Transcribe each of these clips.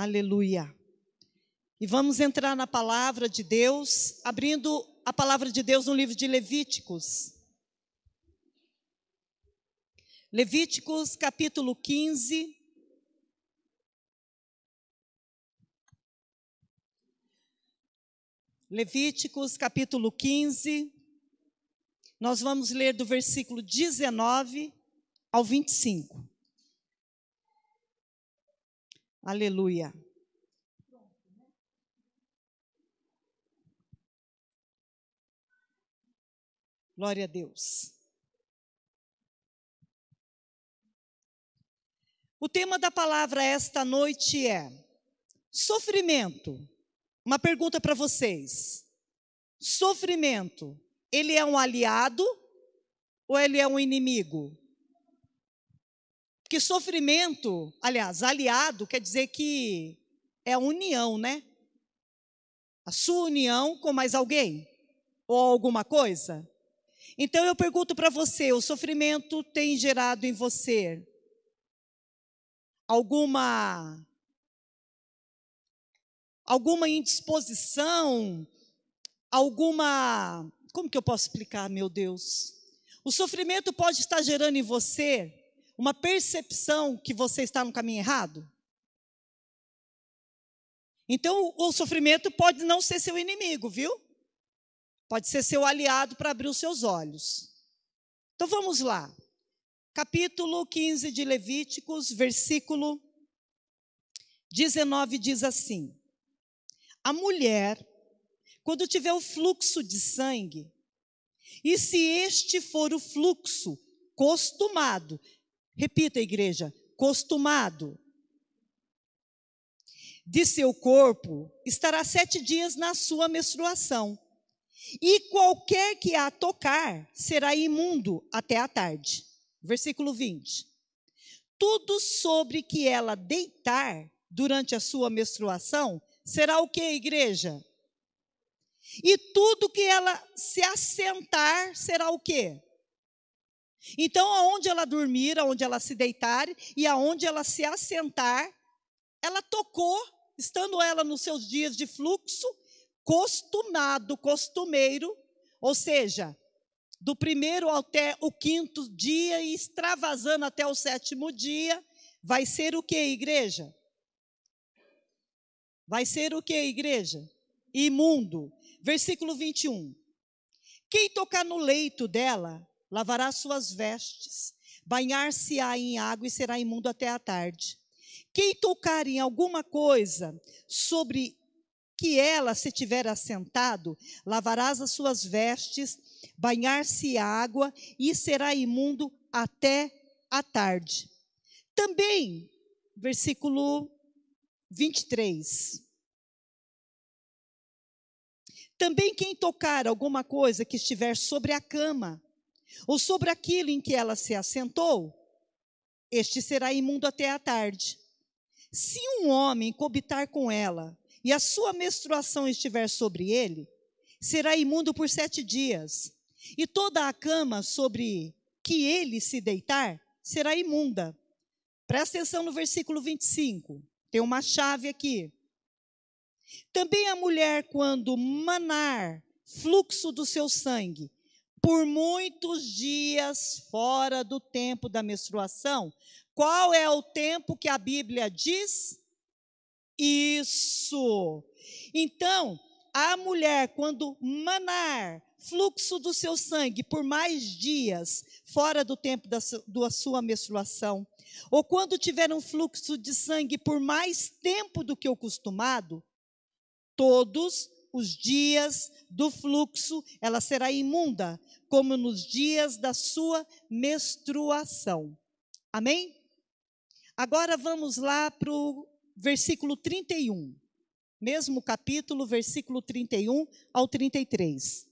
Aleluia. E vamos entrar na palavra de Deus, abrindo a palavra de Deus no livro de Levíticos. Levíticos capítulo 15. Levíticos capítulo 15. Nós vamos ler do versículo 19 ao 25. Aleluia. Glória a Deus. O tema da palavra esta noite é sofrimento. Uma pergunta para vocês. Sofrimento, ele é um aliado ou ele é um inimigo? Porque sofrimento, aliás, aliado quer dizer que é a união, né? A sua união com mais alguém ou alguma coisa. Então eu pergunto para você, o sofrimento tem gerado em você alguma indisposição, como que eu posso explicar, meu Deus? O sofrimento pode estar gerando em você uma percepção que você está no caminho errado? Então, o sofrimento pode não ser seu inimigo, viu? Pode ser seu aliado para abrir os seus olhos. Então, vamos lá. Capítulo 15 de Levíticos, versículo 19, diz assim: a mulher, quando tiver o fluxo de sangue, e se este for o fluxo costumado, repita, igreja, costumado, de seu corpo, estará 7 dias na sua menstruação, e qualquer que a tocar será imundo até a tarde. Versículo 20. Tudo sobre que ela deitar durante a sua menstruação será o que, igreja? E tudo que ela se assentar será o quê? Então, aonde ela dormir, aonde ela se deitar e aonde ela se assentar, ela tocou, estando ela nos seus dias de fluxo, costumado, costumeiro, ou seja, do primeiro até o 5º dia e extravasando até o 7º dia, vai ser o que, igreja? Vai ser o que, igreja? Imundo. Versículo 21. Quem tocar no leito dela, lavará suas vestes, banhar-se-á em água e será imundo até a tarde. Quem tocar em alguma coisa sobre que ela se tiver assentado, lavarás as suas vestes, banhar-se água e será imundo até a tarde. Também, versículo 23. Também quem tocar alguma coisa que estiver sobre a cama, ou sobre aquilo em que ela se assentou, este será imundo até a tarde. Se um homem cobitar com ela, e a sua menstruação estiver sobre ele, será imundo por 7 dias. E toda a cama sobre que ele se deitar, será imunda. Presta atenção no versículo 25. Tem uma chave aqui. Também a mulher, quando manar fluxo do seu sangue, por muitos dias fora do tempo da menstruação, qual é o tempo que a Bíblia diz? Isso. Então, a mulher, quando manar fluxo do seu sangue por mais dias fora do tempo da sua menstruação, ou quando tiver um fluxo de sangue por mais tempo do que o costumado, todos os dias do fluxo ela será imunda, como nos dias da sua menstruação. Amém? Agora vamos lá para o versículo 31. Mesmo capítulo, versículo 31 ao 33.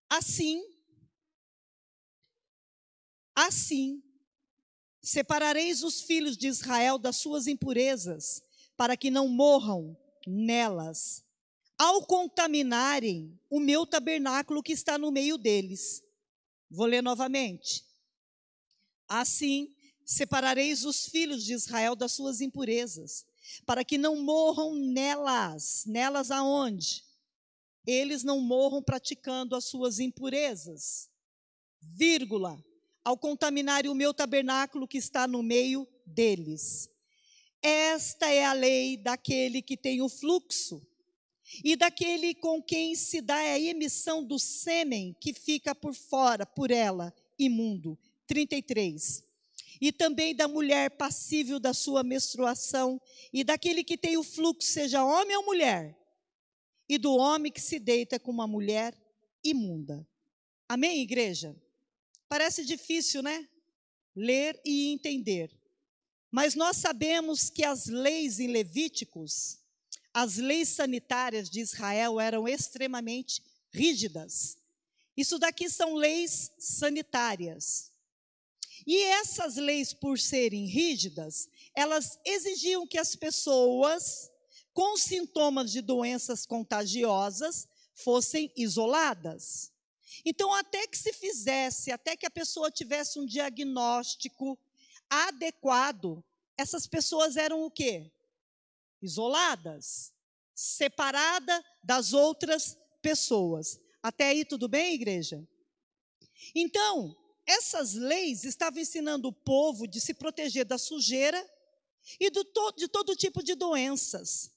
Assim, separareis os filhos de Israel das suas impurezas, para que não morram nelas, ao contaminarem o meu tabernáculo que está no meio deles. Vou ler novamente. Assim, separareis os filhos de Israel das suas impurezas, para que não morram nelas. Nelas aonde? Eles não morram praticando as suas impurezas. Vírgula. Ao contaminarem o meu tabernáculo que está no meio deles. Esta é a lei daquele que tem o fluxo, e daquele com quem se dá a emissão do sêmen que fica por fora, por ela, imundo. 33. E também da mulher passível da sua menstruação, e daquele que tem o fluxo, seja homem ou mulher, e do homem que se deita com uma mulher imunda. Amém, igreja? Parece difícil, né? Ler e entender. Mas nós sabemos que as leis em Levíticos, as leis sanitárias de Israel eram extremamente rígidas. Isso daqui são leis sanitárias. E essas leis, por serem rígidas, elas exigiam que as pessoas com sintomas de doenças contagiosas fossem isoladas. Então, até que a pessoa tivesse um diagnóstico adequado, essas pessoas eram o quê? Isoladas, separadas das outras pessoas. Até aí tudo bem, igreja? Então, essas leis estavam ensinando o povo de se proteger da sujeira e de todo tipo de doenças,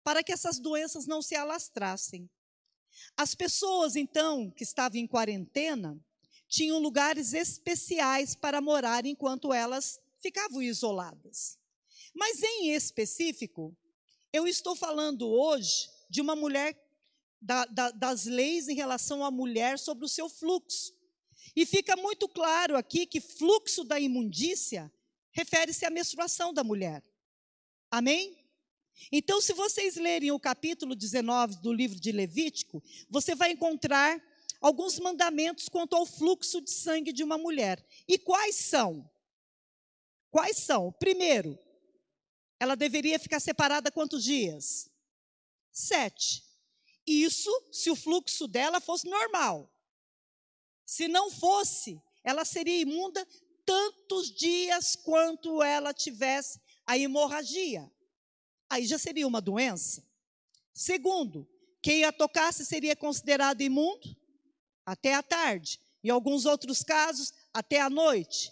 para que essas doenças não se alastrassem. As pessoas, então, que estavam em quarentena, tinham lugares especiais para morar enquanto elas ficavam isoladas. Mas, em específico, eu estou falando hoje de uma mulher, das leis em relação à mulher sobre o seu fluxo. E fica muito claro aqui que fluxo da imundícia refere-se à menstruação da mulher. Amém? Então, se vocês lerem o capítulo 19 do livro de Levítico, você vai encontrar alguns mandamentos quanto ao fluxo de sangue de uma mulher. E quais são? Quais são? Primeiro, ela deveria ficar separada quantos dias? 7. Isso se o fluxo dela fosse normal. Se não fosse, ela seria imunda tantos dias quanto ela tivesse a hemorragia. Aí já seria uma doença. Segundo, quem a tocasse seria considerado imundo até a tarde. Em alguns outros casos, até a noite.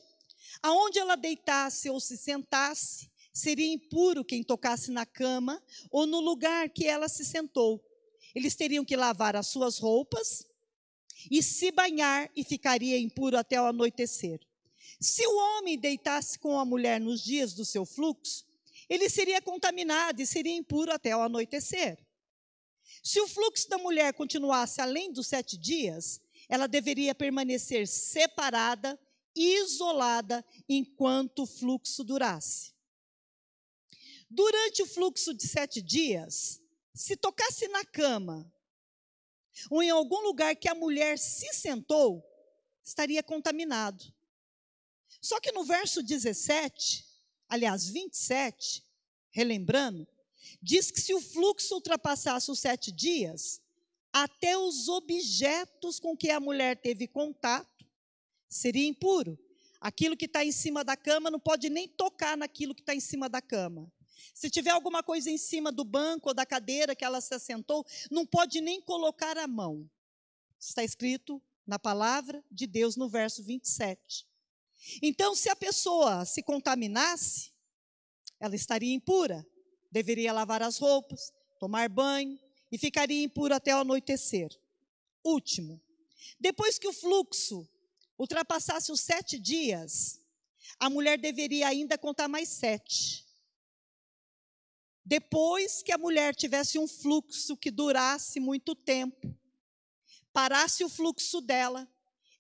Aonde ela deitasse ou se sentasse, seria impuro quem tocasse na cama ou no lugar que ela se sentou. Eles teriam que lavar as suas roupas e se banhar, e ficaria impuro até o anoitecer. Se o homem deitasse com a mulher nos dias do seu fluxo, ele seria contaminado e seria impuro até o anoitecer. Se o fluxo da mulher continuasse além dos 7 dias, ela deveria permanecer separada, isolada, enquanto o fluxo durasse. Durante o fluxo de 7 dias, se tocasse na cama, ou em algum lugar que a mulher se sentou, estaria contaminado. Só que no verso 17, aliás, 27, relembrando, diz que se o fluxo ultrapassasse os 7 dias, até os objetos com que a mulher teve contato seria impuro. Aquilo que está em cima da cama não pode nem tocar naquilo que está em cima da cama. Se tiver alguma coisa em cima do banco ou da cadeira que ela se assentou, não pode nem colocar a mão. Está escrito na palavra de Deus no verso 27. Então, se a pessoa se contaminasse, ela estaria impura. Deveria lavar as roupas, tomar banho e ficaria impura até o anoitecer. Último, depois que o fluxo ultrapassasse os 7 dias, a mulher deveria ainda contar mais 7. Depois que a mulher tivesse um fluxo que durasse muito tempo, parasse o fluxo dela,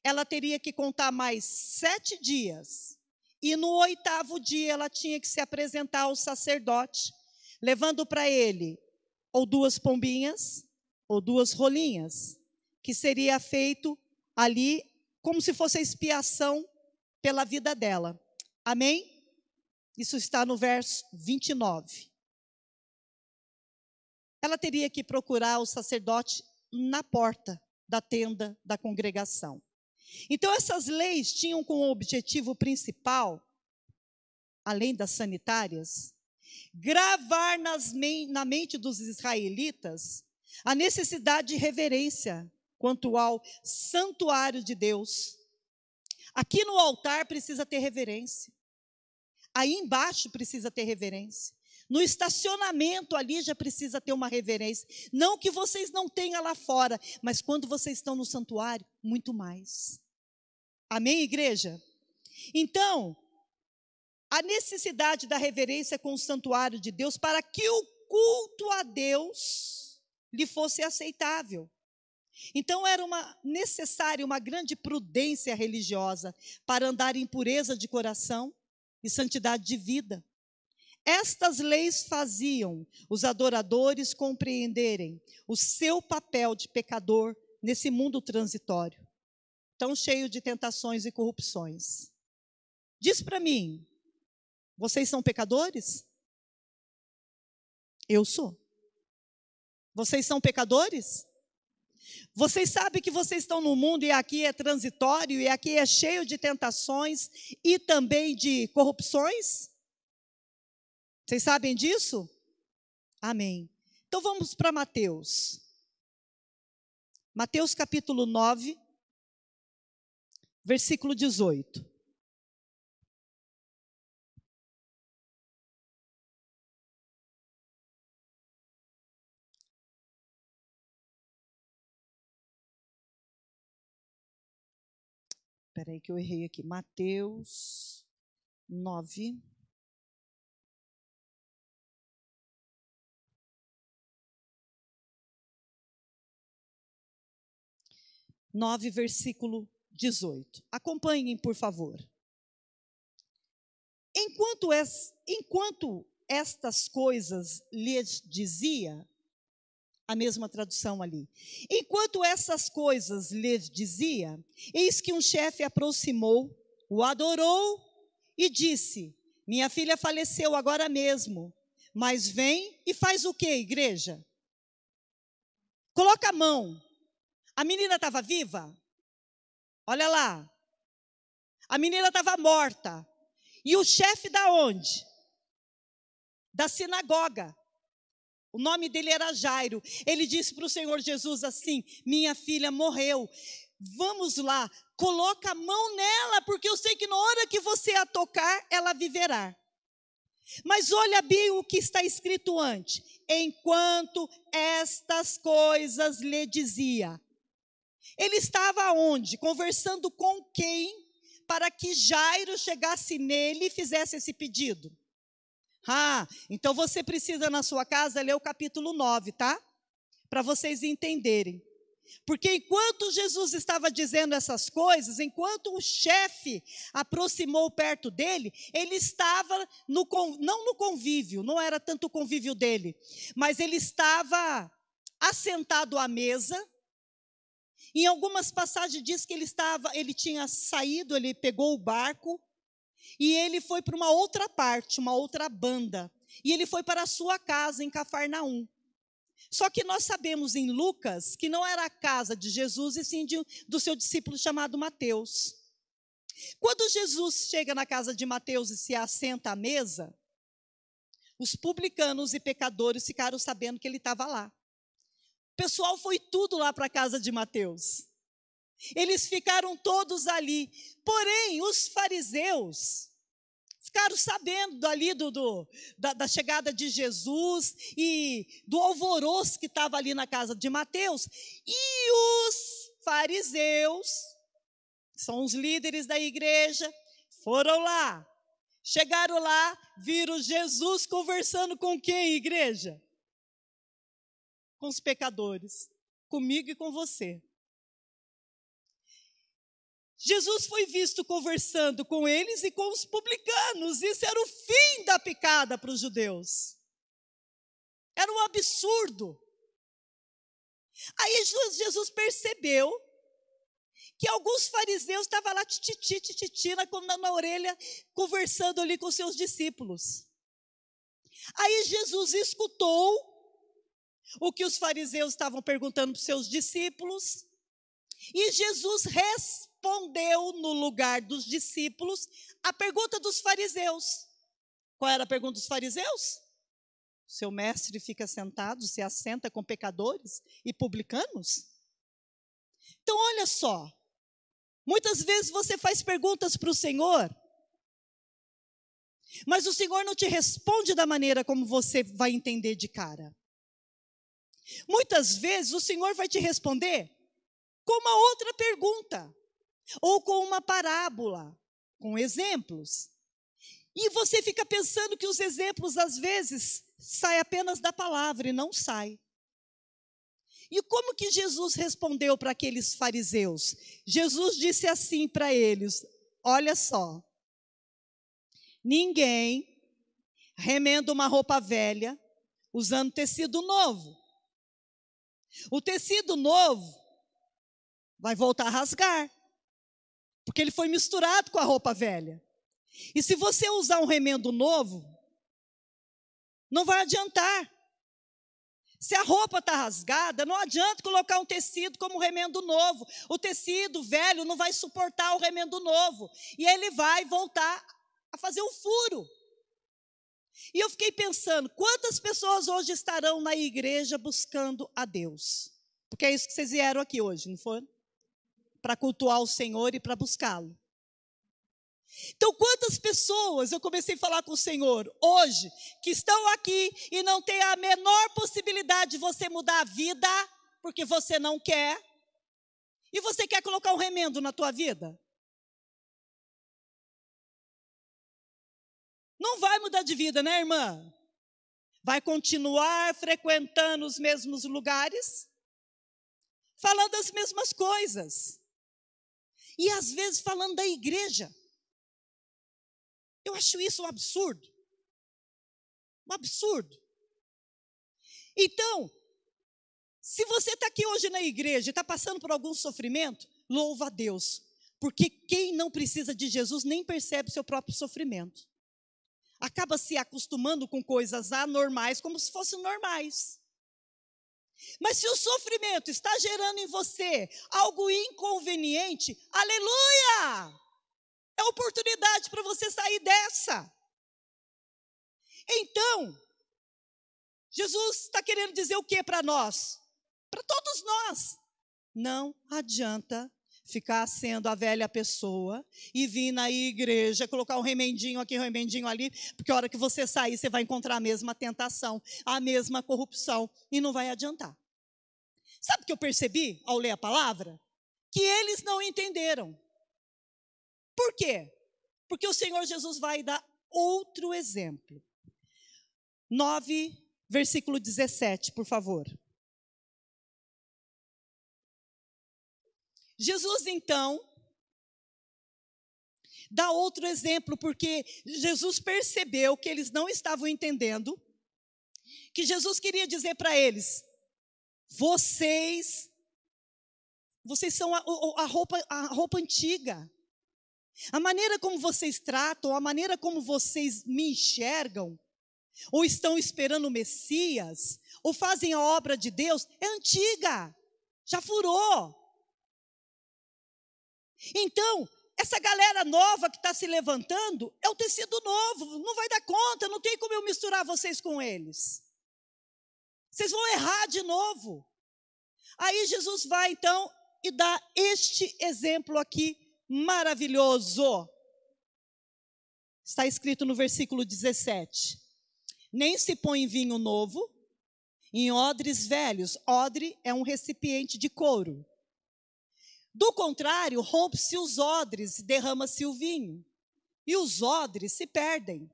ela teria que contar mais 7 dias. E no 8º dia ela tinha que se apresentar ao sacerdote, levando para ele ou 2 pombinhas ou 2 rolinhas, que seria feito ali como se fosse a expiação pela vida dela. Amém? Isso está no verso 29. Ela teria que procurar o sacerdote na porta da tenda da congregação. Então, essas leis tinham como objetivo principal, além das sanitárias, gravar na mente dos israelitas a necessidade de reverência quanto ao santuário de Deus. Aqui no altar precisa ter reverência. Aí embaixo precisa ter reverência. No estacionamento ali já precisa ter uma reverência. Não que vocês não tenham lá fora, mas quando vocês estão no santuário, muito mais. Amém, igreja? Então, a necessidade da reverência com o santuário de Deus para que o culto a Deus lhe fosse aceitável. Então, era necessária uma grande prudência religiosa para andar em pureza de coração e santidade de vida. Estas leis faziam os adoradores compreenderem o seu papel de pecador nesse mundo transitório, tão cheio de tentações e corrupções. Diz para mim, vocês são pecadores? Eu sou. Vocês são pecadores? Vocês sabem que vocês estão no mundo e aqui é transitório e aqui é cheio de tentações e também de corrupções? Vocês sabem disso? Amém. Então vamos para Mateus. Mateus capítulo 9, versículo 18. Espera aí que eu errei aqui. Mateus 9. Versículo 18. Acompanhem, por favor. Enquanto estas coisas lhes dizia, a mesma tradução ali. Enquanto essas coisas lhes dizia, eis que um chefe aproximou, o adorou e disse: minha filha faleceu agora mesmo, mas vem e faz o quê, igreja? Coloca a mão. A menina estava viva? Olha lá. A menina estava morta. E o chefe da onde? Da sinagoga. O nome dele era Jairo. Ele disse para o Senhor Jesus assim: minha filha morreu. Vamos lá, coloca a mão nela, porque eu sei que na hora que você a tocar, ela viverá. Mas olha bem o que está escrito antes. Enquanto estas coisas lhe dizia. Ele estava onde? Conversando com quem? Para que Jairo chegasse nele e fizesse esse pedido. Então você precisa na sua casa ler o capítulo 9, tá? Para vocês entenderem. Porque enquanto Jesus estava dizendo essas coisas, enquanto o chefe aproximou perto dele, ele estava não no convívio, não era tanto o convívio dele, mas ele estava assentado à mesa. Em algumas passagens diz que ele tinha saído, ele pegou o barco e ele foi para uma outra parte, uma outra banda. E ele foi para a sua casa em Cafarnaum. Só que nós sabemos em Lucas que não era a casa de Jesus, e sim do seu discípulo chamado Mateus. Quando Jesus chega na casa de Mateus e se assenta à mesa, os publicanos e pecadores ficaram sabendo que ele estava lá. O pessoal foi tudo lá para a casa de Mateus. Eles ficaram todos ali. Porém, os fariseus ficaram sabendo ali da chegada de Jesus e do alvoroço que estava ali na casa de Mateus. E os fariseus, que são os líderes da igreja, foram lá. Chegaram lá, viram Jesus conversando com quem, igreja? Com os pecadores, comigo e com você. Jesus foi visto conversando com eles e com os publicanos. Isso era o fim da picada para os judeus. Era um absurdo. Aí Jesus percebeu que alguns fariseus estavam lá tititi na orelha, conversando ali com seus discípulos. Aí Jesus escutou o que os fariseus estavam perguntando para os seus discípulos, e Jesus respondeu no lugar dos discípulos a pergunta dos fariseus. Qual era a pergunta dos fariseus? Seu mestre fica sentado, se assenta com pecadores e publicanos? Então, olha só. Muitas vezes você faz perguntas para o Senhor, mas o Senhor não te responde da maneira como você vai entender de cara. Muitas vezes o Senhor vai te responder com uma outra pergunta, ou com uma parábola, com exemplos. E você fica pensando que os exemplos, às vezes, saem apenas da palavra e não sai. E como que Jesus respondeu para aqueles fariseus? Jesus disse assim para eles, olha só, ninguém remenda uma roupa velha usando tecido novo. O tecido novo vai voltar a rasgar, porque ele foi misturado com a roupa velha. E se você usar um remendo novo, não vai adiantar. Se a roupa está rasgada, não adianta colocar um tecido como remendo novo. O tecido velho não vai suportar o remendo novo. E ele vai voltar a fazer um furo. E eu fiquei pensando, quantas pessoas hoje estarão na igreja buscando a Deus? Porque é isso que vocês vieram aqui hoje, não foi? Para cultuar o Senhor e para buscá-lo. Então, quantas pessoas eu comecei a falar com o Senhor hoje, que estão aqui e não tem a menor possibilidade de você mudar a vida, porque você não quer, e você quer colocar um remendo na tua vida? Não vai mudar de vida, né, irmã? Vai continuar frequentando os mesmos lugares, falando as mesmas coisas, e às vezes falando da igreja. Eu acho isso um absurdo. Um absurdo. Então, se você está aqui hoje na igreja e está passando por algum sofrimento, louva a Deus. Porque quem não precisa de Jesus nem percebe seu próprio sofrimento. Acaba se acostumando com coisas anormais como se fossem normais. Mas se o sofrimento está gerando em você algo inconveniente, aleluia! É oportunidade para você sair dessa. Então, Jesus está querendo dizer o que para nós? Para todos nós. Não adianta ficar sendo a velha pessoa e vir na igreja, colocar um remendinho aqui, um remendinho ali, porque a hora que você sair, você vai encontrar a mesma tentação, a mesma corrupção, e não vai adiantar. Sabe o que eu percebi ao ler a palavra? Que eles não entenderam. Por quê? Porque o Senhor Jesus vai dar outro exemplo. 9, versículo 17, por favor. Jesus, então, dá outro exemplo, porque Jesus percebeu que eles não estavam entendendo, que Jesus queria dizer para eles, vocês são a roupa antiga. A maneira como vocês tratam, a maneira como vocês me enxergam, ou estão esperando o Messias, ou fazem a obra de Deus, é antiga, já furou. Então, essa galera nova que está se levantando, é o tecido novo, não vai dar conta, não tem como eu misturar vocês com eles. Vocês vão errar de novo. Aí Jesus vai então e dá este exemplo aqui, maravilhoso. Está escrito no versículo 17. Nem se põe vinho novo em odres velhos. Odre é um recipiente de couro. Do contrário, rompe-se os odres e derrama-se o vinho. E os odres se perdem.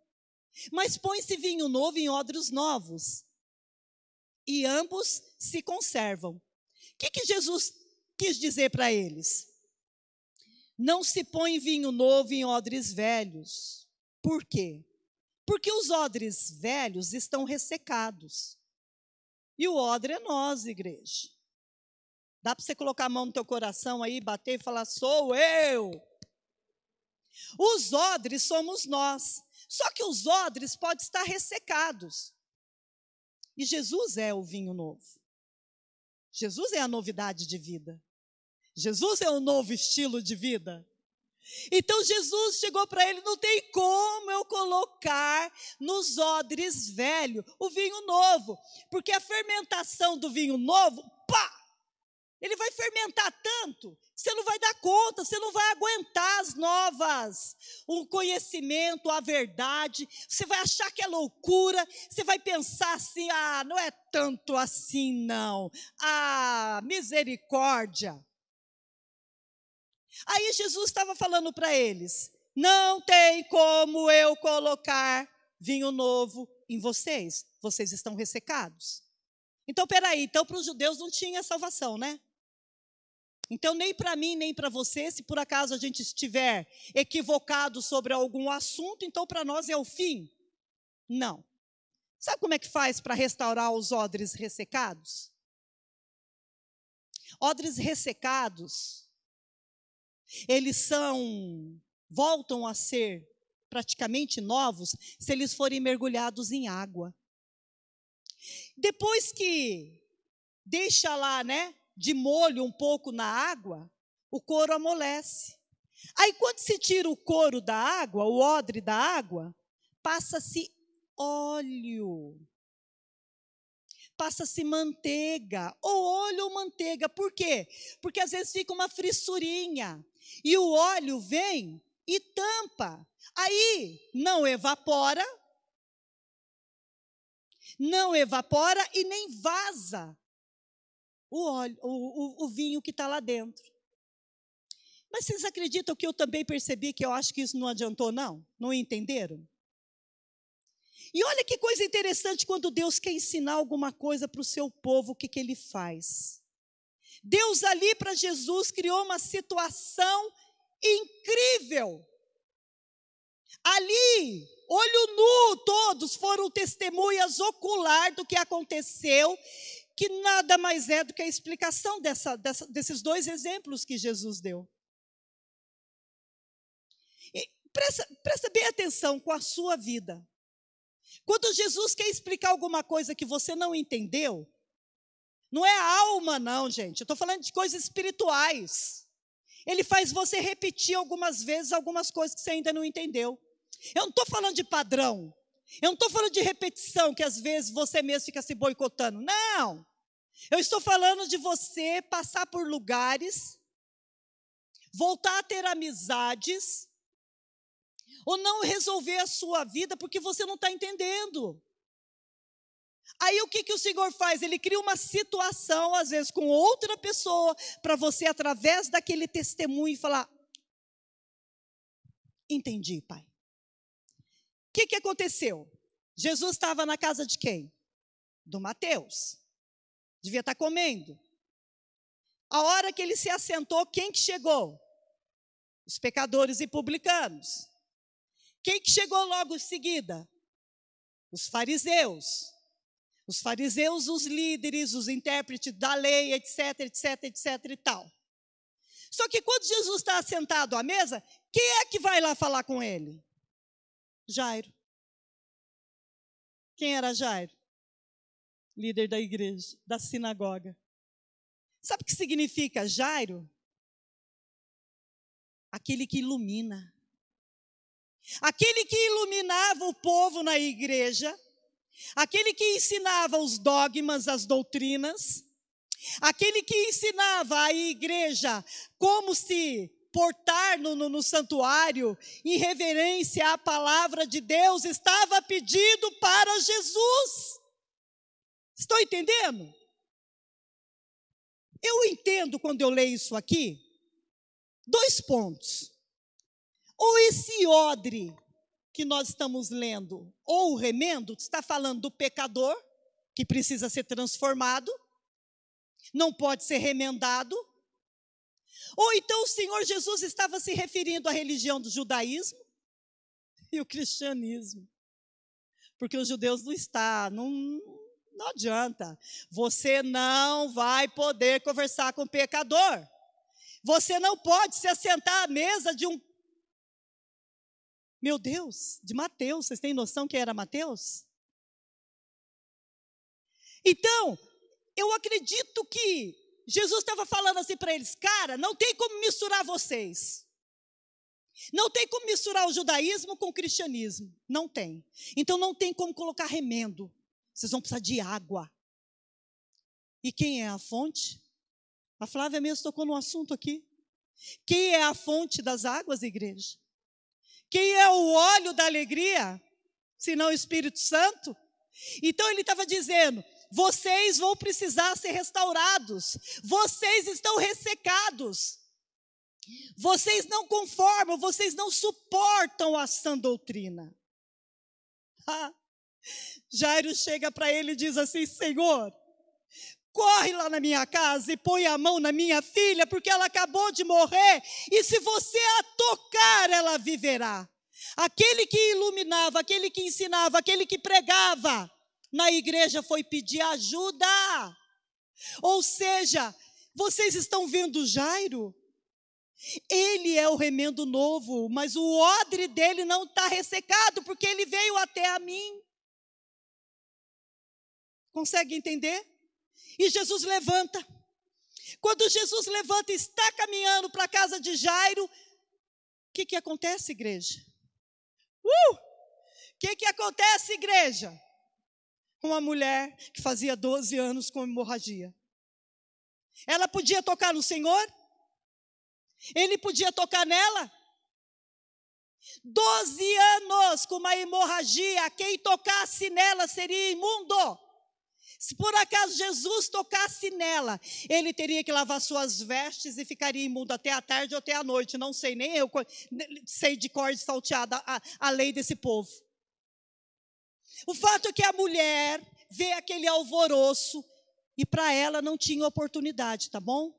Mas põe-se vinho novo em odres novos. E ambos se conservam. O que Jesus quis dizer para eles? Não se põe vinho novo em odres velhos. Por quê? Porque os odres velhos estão ressecados. E o odre é nós, igreja. Dá para você colocar a mão no teu coração aí, bater e falar, sou eu. Os odres somos nós. Só que os odres podem estar ressecados. E Jesus é o vinho novo. Jesus é a novidade de vida. Jesus é um novo estilo de vida. Então Jesus chegou para ele: não tem como eu colocar nos odres velho o vinho novo, porque a fermentação do vinho novo, ele vai fermentar tanto, você não vai dar conta, você não vai aguentar as novas, o conhecimento, a verdade, você vai achar que é loucura, você vai pensar assim: não é tanto assim não, misericórdia. Aí Jesus estava falando para eles: não tem como eu colocar vinho novo em vocês, vocês estão ressecados. Então, peraí, para os judeus não tinha salvação, né? Então, nem para mim, nem para você, se por acaso a gente estiver equivocado sobre algum assunto, então para nós é o fim? Não. Sabe como é que faz para restaurar os odres ressecados? Odres ressecados, eles voltam a ser praticamente novos se eles forem mergulhados em água. Depois que deixa lá, né, de molho um pouco na água, o couro amolece. Aí quando se tira o couro da água, o odre da água, passa-se óleo. Passa-se manteiga, ou óleo ou manteiga. Por quê? Porque às vezes fica uma fissurinha, e o óleo vem e tampa. Aí não evapora e nem vaza o óleo, o vinho que está lá dentro. Mas vocês acreditam que eu também percebi que eu acho que isso não adiantou, não? Não entenderam? E olha que coisa interessante, quando Deus quer ensinar alguma coisa para o seu povo, o que ele faz? Deus ali para Jesus criou uma situação incrível. Ali, olho nu, todos foram testemunhas oculares do que aconteceu, que nada mais é do que a explicação desses dois exemplos que Jesus deu. E presta bem atenção com a sua vida. Quando Jesus quer explicar alguma coisa que você não entendeu, não é a alma não, gente, eu estou falando de coisas espirituais. Ele faz você repetir algumas vezes algumas coisas que você ainda não entendeu. Eu não estou falando de padrão, eu não estou falando de repetição, que às vezes você mesmo fica se boicotando. Não, eu estou falando de você passar por lugares, voltar a ter amizades, ou não resolver a sua vida porque você não está entendendo. Aí o que o Senhor faz? Ele cria uma situação, às vezes com outra pessoa, para você, através daquele testemunho, falar: entendi, pai. O que aconteceu? Jesus estava na casa de quem? Do Mateus. Devia estar comendo. A hora que ele se assentou, quem que chegou? Os pecadores e publicanos. Quem que chegou logo em seguida? Os fariseus. Os fariseus, os líderes, os intérpretes da lei, etc, etc, etc e tal. Só que quando Jesus está sentado à mesa, quem é que vai lá falar com ele? Jairo. Quem era Jairo? Líder da igreja, da sinagoga. Sabe o que significa Jairo? Aquele que ilumina. Aquele que iluminava o povo na igreja, aquele que ensinava os dogmas, as doutrinas, aquele que ensinava a igreja como se portar no santuário em reverência à palavra de Deus, estava pedindo para Jesus. Estão entendendo? Eu entendo, quando eu leio isso aqui, 2 pontos. Ou esse odre que nós estamos lendo, ou o remendo, está falando do pecador, que precisa ser transformado, não pode ser remendado. Ou então o Senhor Jesus estava se referindo à religião do judaísmo e o cristianismo. Porque os judeus não adianta. Você não vai poder conversar com o pecador. Você não pode se assentar à mesa de um... Meu Deus, de Mateus. Vocês têm noção quem era Mateus? Então, eu acredito que Jesus estava falando assim para eles, cara, não tem como misturar vocês. Não tem como misturar o judaísmo com o cristianismo. Não tem. Então não tem como colocar remendo. Vocês vão precisar de água. E quem é a fonte? A Flávia mesmo tocou no assunto aqui. Quem é a fonte das águas, igreja? Quem é o óleo da alegria? Senão o Espírito Santo? Então ele estava dizendo, vocês vão precisar ser restaurados. Vocês estão ressecados. Vocês não conformam, vocês não suportam a sã doutrina. Jairo chega para ele e diz assim, Senhor, corre lá na minha casa e põe a mão na minha filha, porque ela acabou de morrer, e se você a tocar, ela viverá. Aquele que iluminava, aquele que ensinava, aquele que pregava na igreja foi pedir ajuda. Ou seja, vocês estão vendo Jairo? Ele é o remendo novo, mas o odre dele não está ressecado, porque ele veio até a mim. Consegue entender? E Jesus levanta. Quando Jesus levanta e está caminhando para a casa de Jairo, o que acontece, igreja? O que acontece, igreja? Uma mulher que fazia 12 anos com hemorragia. Ela podia tocar no Senhor? Ele podia tocar nela? 12 anos com uma hemorragia, quem tocasse nela seria imundo. Se por acaso Jesus tocasse nela, ele teria que lavar suas vestes e ficaria imundo até a tarde ou até a noite. Não sei, nem eu sei de cor salteada a lei desse povo. O fato é que a mulher vê aquele alvoroço e para ela não tinha oportunidade, tá bom?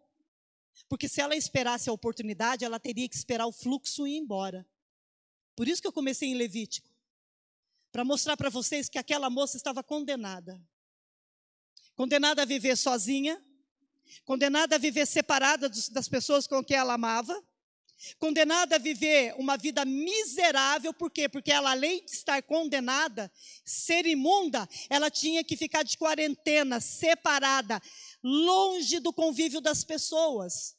Porque se ela esperasse a oportunidade, ela teria que esperar o fluxo ir embora. Por isso que eu comecei em Levítico. Para mostrar para vocês que aquela moça estava condenada. Condenada a viver sozinha. Condenada a viver separada das pessoas com quem ela amava. Condenada a viver uma vida miserável. Por quê? Porque ela, além de estar condenada, ser imunda, ela tinha que ficar de quarentena, separada, longe do convívio das pessoas.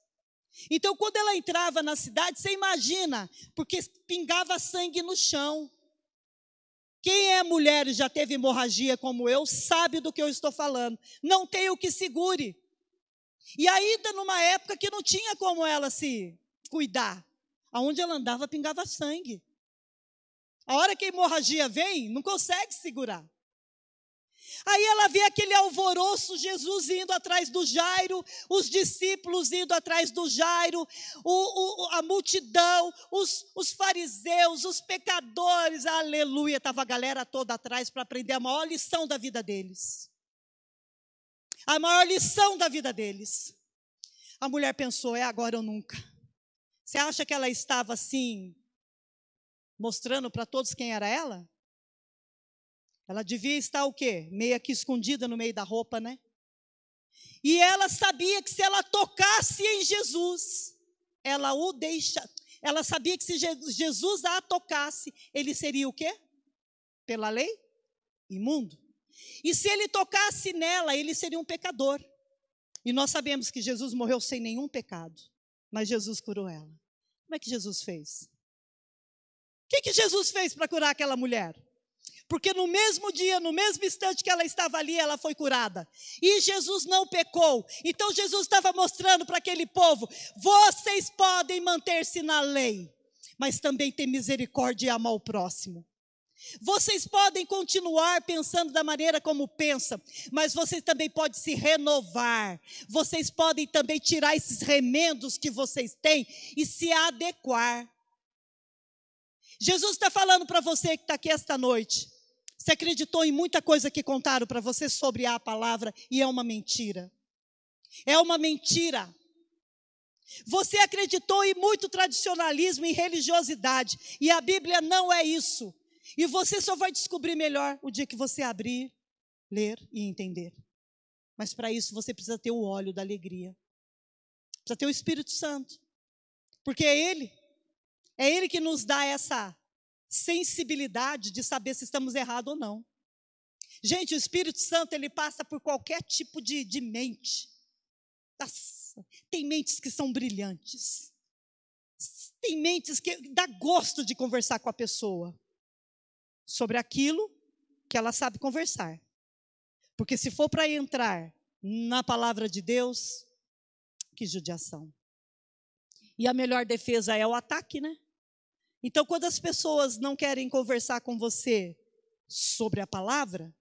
Então, quando ela entrava na cidade, você imagina, porque pingava sangue no chão. Quem é mulher e já teve hemorragia como eu, sabe do que eu estou falando. Não tem o que segure. E ainda numa época que não tinha como ela se cuidar. Aonde ela andava, pingava sangue. A hora que a hemorragia vem, não consegue segurar. Aí ela vê aquele alvoroço, Jesus indo atrás do Jairo, os discípulos indo atrás do Jairo, a multidão, os fariseus, os pecadores, aleluia, estava a galera toda atrás para aprender a maior lição da vida deles. A maior lição da vida deles. A mulher pensou, é agora ou nunca. Você acha que ela estava assim, mostrando para todos quem era ela? Ela devia estar o quê? Meio que escondida no meio da roupa, né? E ela sabia que se ela tocasse em Jesus, ela sabia que se Jesus a tocasse, ele seria o quê? Pela lei? Imundo. E se ele tocasse nela, ele seria um pecador. E nós sabemos que Jesus morreu sem nenhum pecado, mas Jesus curou ela. Como é que Jesus fez? O que Jesus fez para curar aquela mulher? Porque no mesmo dia, no mesmo instante que ela estava ali, ela foi curada. E Jesus não pecou. Então Jesus estava mostrando para aquele povo, vocês podem manter-se na lei, mas também ter misericórdia e amar o próximo. Vocês podem continuar pensando da maneira como pensam, mas vocês também podem se renovar. Vocês podem também tirar esses remendos que vocês têm e se adequar. Jesus está falando para você que está aqui esta noite. Você acreditou em muita coisa que contaram para você sobre a palavra e é uma mentira. É uma mentira. Você acreditou em muito tradicionalismo e religiosidade e a Bíblia não é isso. E você só vai descobrir melhor o dia que você abrir, ler e entender. Mas para isso você precisa ter o óleo da alegria. Precisa ter o Espírito Santo. Porque é Ele que nos dá essa sensibilidade de saber se estamos errados ou não. Gente, o Espírito Santo, ele passa por qualquer tipo de mente. Nossa, tem mentes que são brilhantes. Tem mentes que dá gosto de conversar com a pessoa sobre aquilo que ela sabe conversar. Porque se for para entrar na palavra de Deus, que judiação. E a melhor defesa é o ataque, né? Então, quando as pessoas não querem conversar com você sobre a palavra,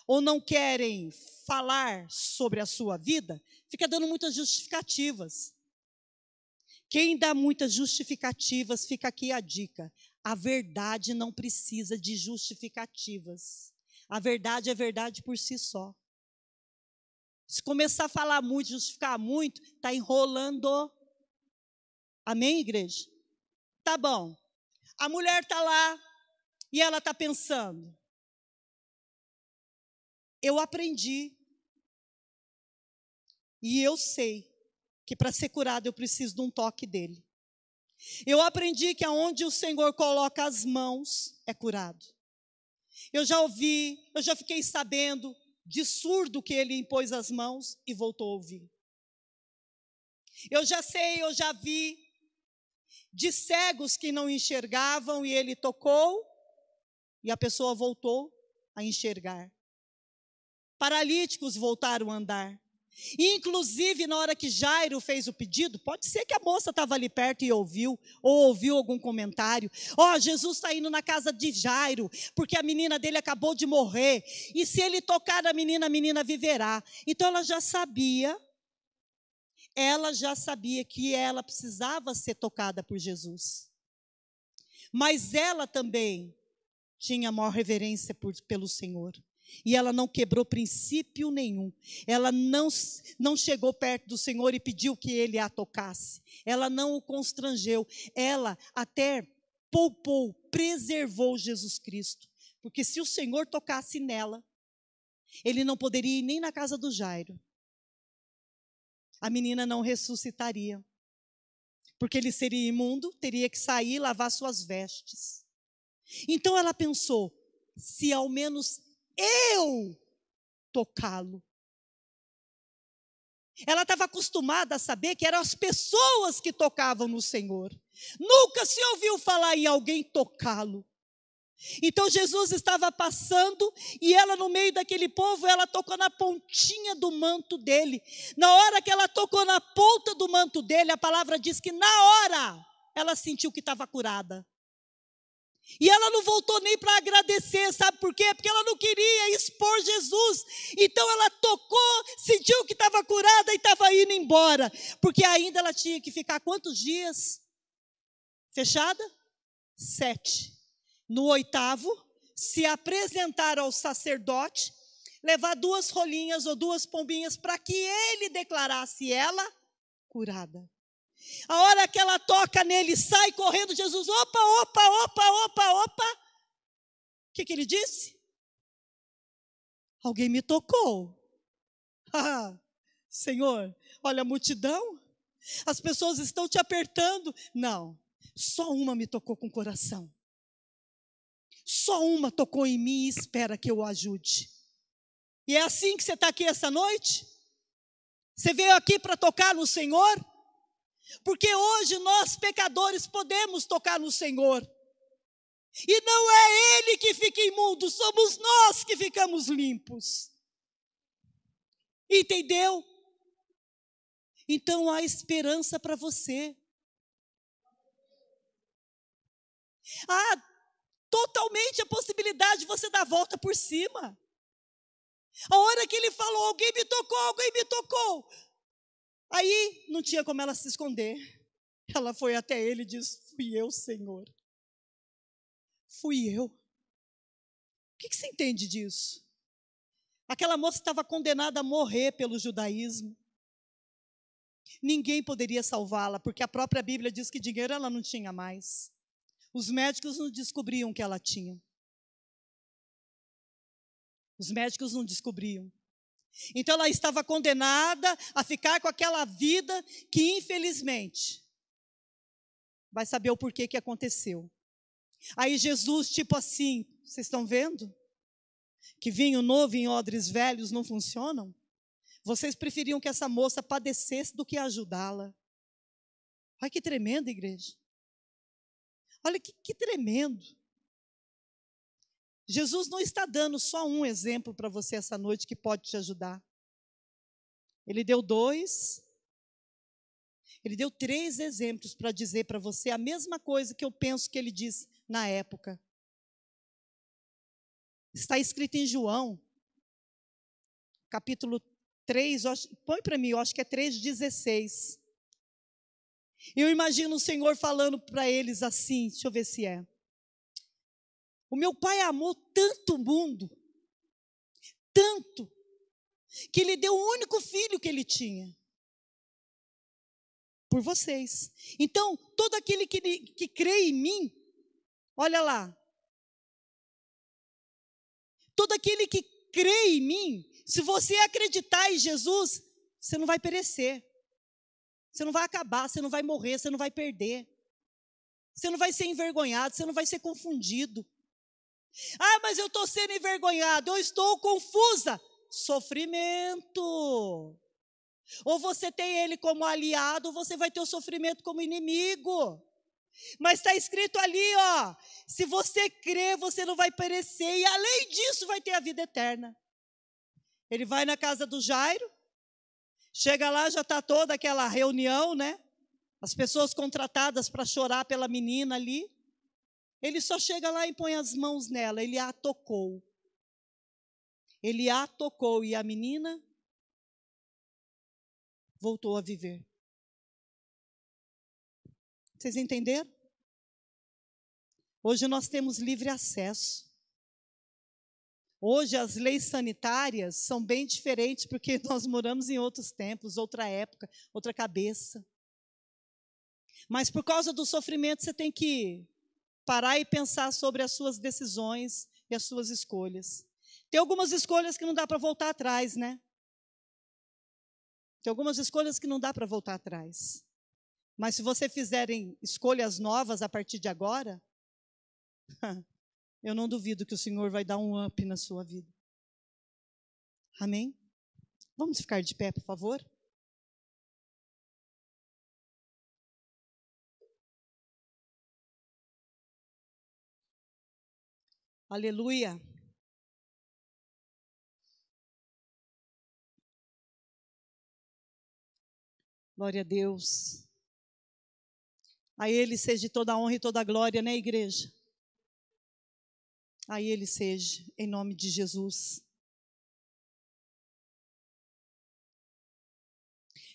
ou não querem falar sobre a sua vida, fica dando muitas justificativas. Quem dá muitas justificativas, fica aqui a dica. A verdade não precisa de justificativas. A verdade é verdade por si só. Se começar a falar muito, justificar muito, está enrolando. Amém, igreja? Tá bom. A mulher está lá e ela está pensando. Eu aprendi e eu sei que para ser curado eu preciso de um toque dele. Eu aprendi que aonde o Senhor coloca as mãos é curado. Eu já ouvi, eu já fiquei sabendo de surdo que ele impôs as mãos e voltou a ouvir. Eu já sei, eu já vi de cegos que não enxergavam e ele tocou e a pessoa voltou a enxergar. Paralíticos voltaram a andar. Inclusive, na hora que Jairo fez o pedido, pode ser que a moça estava ali perto e ouviu, ou ouviu algum comentário. Jesus está indo na casa de Jairo, porque a menina dele acabou de morrer. E se ele tocar na menina, a menina viverá. Então ela já sabia que ela precisava ser tocada por Jesus. Mas ela também tinha maior reverência pelo Senhor. E ela não quebrou princípio nenhum. Ela não chegou perto do Senhor e pediu que ele a tocasse. Ela não o constrangeu. Ela até poupou, preservou Jesus Cristo. Porque se o Senhor tocasse nela, ele não poderia ir nem na casa do Jairo. A menina não ressuscitaria. Porque ele seria imundo, teria que sair e lavar suas vestes. Então ela pensou, se ao menos eu tocá-lo. Ela estava acostumada a saber que eram as pessoas que tocavam no Senhor. Nunca se ouviu falar em alguém tocá-lo. Então Jesus estava passando e ela no meio daquele povo, ela tocou na pontinha do manto dele. Na hora que ela tocou na ponta do manto dele, a palavra diz que na hora ela sentiu que estava curada. E ela não voltou nem para agradecer, sabe por quê? Porque ela não queria expor Jesus. Então ela tocou, sentiu que estava curada e estava indo embora. Porque ainda ela tinha que ficar quantos dias? Fechada? 7. No 8º, se apresentar ao sacerdote, levar 2 rolinhas ou 2 pombinhas para que ele declarasse ela curada. A hora que ela toca nele, sai correndo, Jesus, opa. O que ele disse? Alguém me tocou. Senhor, olha a multidão, as pessoas estão te apertando. Não, só uma me tocou com o coração. Só uma tocou em mim e espera que eu o ajude. E é assim que você está aqui essa noite? Você veio aqui para tocar no Senhor? Porque hoje nós pecadores podemos tocar no Senhor. E não é Ele que fica imundo, somos nós que ficamos limpos. Entendeu? Então há esperança para você. Há totalmente a possibilidade de você dar a volta por cima. A hora que ele falou, alguém me tocou. Aí não tinha como ela se esconder. Ela foi até ele e disse, fui eu, Senhor. Fui eu. O que você entende disso? Aquela moça estava condenada a morrer pelo judaísmo. Ninguém poderia salvá-la, porque a própria Bíblia diz que dinheiro ela não tinha mais. Os médicos não descobriam que ela tinha. Os médicos não descobriam. Então ela estava condenada a ficar com aquela vida que infelizmente vai saber o porquê que aconteceu. Aí Jesus, tipo assim, vocês estão vendo? Que vinho novo em odres velhos não funcionam? Vocês preferiam que essa moça padecesse do que ajudá-la. Olha que tremendo, igreja. Olha que tremendo. Jesus não está dando só um exemplo para você essa noite que pode te ajudar. Ele deu 2, ele deu 3 exemplos para dizer para você a mesma coisa que eu penso que ele disse na época. Está escrito em João, capítulo 3, põe para mim, eu acho que é 3,16. Eu imagino o Senhor falando para eles assim, deixa eu ver se é. O meu Pai amou tanto o mundo, tanto, que Ele deu o único filho que Ele tinha, por vocês. Então, todo aquele que crê em mim, olha lá, todo aquele que crê em mim, se você acreditar em Jesus, você não vai perecer, você não vai acabar, você não vai morrer, você não vai perder, você não vai ser envergonhado, você não vai ser confundido. Ah, mas eu estou sendo envergonhado, eu estou confusa. Sofrimento. Ou você tem ele como aliado, ou você vai ter o sofrimento como inimigo. Mas está escrito ali, ó, se você crer, você não vai perecer, e além disso vai ter a vida eterna. Ele vai na casa do Jairo, chega lá, já está toda aquela reunião, né? As pessoas contratadas para chorar pela menina ali. Ele só chega lá e põe as mãos nela, ele a tocou. Ele a tocou e a menina voltou a viver. Vocês entenderam? Hoje nós temos livre acesso. Hoje as leis sanitárias são bem diferentes porque nós moramos em outros tempos, outra época, outra cabeça. Mas por causa do sofrimento você tem que parar e pensar sobre as suas decisões e as suas escolhas. Tem algumas escolhas que não dá para voltar atrás, né? Tem algumas escolhas que não dá para voltar atrás. Mas se você fizerem escolhas novas a partir de agora, eu não duvido que o Senhor vai dar um up na sua vida. Amém? Vamos ficar de pé, por favor? Aleluia. Glória a Deus. A Ele seja toda a honra e toda a glória, né, igreja? A Ele seja, em nome de Jesus.